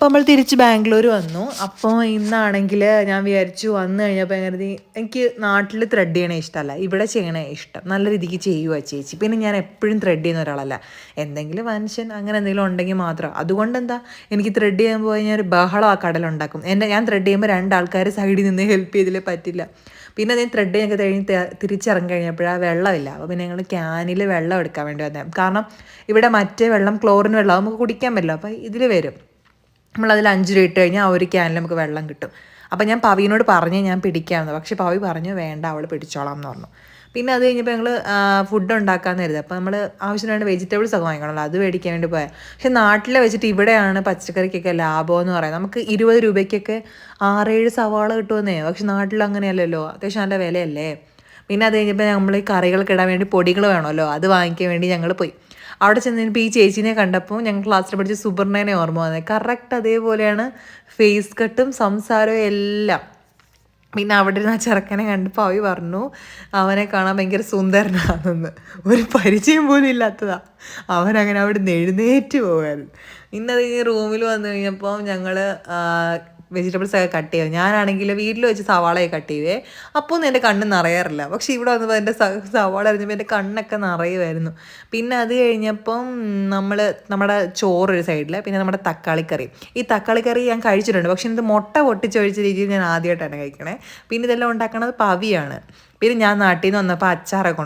അപ്പോൾ നമ്മൾ തിരിച്ച് ബാംഗ്ലൂർ വന്നു. അപ്പോൾ ഇന്നാണെങ്കിൽ ഞാൻ വിചാരിച്ചു വന്നു കഴിഞ്ഞപ്പോൾ കരുതി എനിക്ക് നാട്ടിൽ ത്രെഡ് ചെയ്യണേ ഇഷ്ടമല്ല, ഇവിടെ ചെയ്യണേ ഇഷ്ടം. നല്ല രീതിക്ക് ചെയ്യുക ചേച്ചി. പിന്നെ ഞാൻ എപ്പോഴും ത്രെഡ് ചെയ്യുന്ന ഒരാളല്ല, എന്തെങ്കിലും ഫങ്ഷൻ അങ്ങനെ എന്തെങ്കിലും ഉണ്ടെങ്കിൽ മാത്രം. അതുകൊണ്ട് എന്താ എനിക്ക് ത്രെഡ് ചെയ്യാൻ പോയി ഞാൻ ഒരു ബഹളം ആ കടലുണ്ടാക്കും. ഞാൻ ത്രെഡ് ചെയ്യുമ്പോൾ രണ്ടാൾക്കാർ സൈഡിൽ നിന്ന് ഹെൽപ്പ് ചെയ്തില്ലേ പറ്റില്ല. പിന്നെ അതിന് ത്രെഡ് ഞങ്ങൾക്ക് തിരിച്ചിറങ്ങി കഴിഞ്ഞപ്പോഴാണ് വെള്ളമില്ല. അപ്പോൾ പിന്നെ ഞങ്ങൾ ക്യാനിൽ വെള്ളം എടുക്കാൻ വേണ്ടി വന്നത്. കാരണം ഇവിടെ മറ്റേ വെള്ളം ക്ലോറിൻ വെള്ളം നമുക്ക് കുടിക്കാൻ പറ്റില്ല. അപ്പോൾ ഇതിൽ വരും, നമ്മളതിൽ 5 രൂപ ഇട്ട് കഴിഞ്ഞാൽ ആ ഒരു ക്യാനിൽ നമുക്ക് വെള്ളം കിട്ടും. അപ്പോൾ ഞാൻ പവിനോട് പറഞ്ഞ് ഞാൻ പിടിക്കാമെന്ന്, പക്ഷേ പവി പറഞ്ഞു വേണ്ട, അവൾ പിടിച്ചോളാം എന്ന് പറഞ്ഞു. പിന്നെ അത് കഴിഞ്ഞപ്പോൾ ഞങ്ങൾ ഫുഡ് ഉണ്ടാക്കാമെന്ന് കരുതി. അപ്പോൾ നമ്മൾ ആവശ്യത്തിന് വേണ്ട വെജിറ്റബിൾസ് ഒക്കെ വാങ്ങിക്കണമല്ലോ, അത് മേടിക്കാൻ വേണ്ടി പോയാൽ. പക്ഷേ നാട്ടിലെ വെച്ചിട്ട് ഇവിടെയാണ് പച്ചക്കറിക്കൊക്കെ ലാഭം എന്ന് പറയുന്നത്. നമുക്ക് 20 രൂപയ്ക്കൊക്കെ 6-7 സവാള കിട്ടുമെന്നേ. പക്ഷെ നാട്ടിൽ അങ്ങനെയല്ലല്ലോ, അത്യാവശ്യം നല്ല വിലയല്ലേ. പിന്നെ അത് കഴിഞ്ഞപ്പോൾ നമ്മൾ ഈ കറികൾക്ക് ഇടാൻ വേണ്ടി പൊടികൾ വേണമല്ലോ, അത് വാങ്ങിക്കാൻ വേണ്ടി ഞങ്ങൾ പോയി. അവിടെ ചെന്നപ്പോൾ ഈ ചേച്ചീനെ കണ്ടപ്പോൾ ഞങ്ങൾ ക്ലാസ്സിൽ പഠിച്ച സുബർണേനെ ഓർമ്മ വന്നത്. കറക്റ്റ് അതേപോലെയാണ് ഫേസ് കട്ടും സംസാരവും എല്ലാം. പിന്നെ അവിടെ ഇരുന്ന് ആ ചെറുക്കനെ കണ്ടപ്പോൾ അവ പറഞ്ഞു അവനെ കാണാൻ ഭയങ്കര സുന്ദരനാണെന്ന്. ഒരു പരിചയം പോലും ഇല്ലാത്തതാ. അവനങ്ങനെ അവിടെ നിന്ന് എഴുന്നേറ്റ് പോകായിരുന്നു. പിന്നെ അത് കഴിഞ്ഞ് റൂമിൽ വന്നു കഴിഞ്ഞപ്പോൾ ഞങ്ങൾ വെജിറ്റബിൾസ് ഒക്കെ കട്ട് ചെയ്യും. ഞാനാണെങ്കിൽ വീട്ടിൽ വെച്ച് സവാളയൊക്കെ കട്ട് ചെയ്യുവേ, അപ്പോൾ ഒന്നും എൻ്റെ കണ്ണ് നിറയാറില്ല. പക്ഷേ ഇവിടെ വന്നപ്പോൾ എൻ്റെ സവാള അറിഞ്ഞപ്പോൾ എൻ്റെ കണ്ണൊക്കെ നിറയുമായിരുന്നു. പിന്നെ അത് കഴിഞ്ഞപ്പം നമ്മുടെ ചോറൊരു സൈഡിൽ, പിന്നെ നമ്മുടെ തക്കാളിക്കറി. ഈ തക്കാളിക്കറി ഞാൻ കഴിച്ചിട്ടുണ്ട്, പക്ഷേ ഇത് മുട്ട പൊട്ടിച്ചൊഴിച്ച രീതിയിൽ ഞാൻ ആദ്യമായിട്ടാണ് കഴിക്കണേ. പിന്നെ ഇതെല്ലാം ഉണ്ടാക്കണത് പവിയാണ്. പിന്നെ ഞാൻ നാട്ടിൽ നിന്ന് വന്നപ്പോൾ അച്ചാറൊക്കെ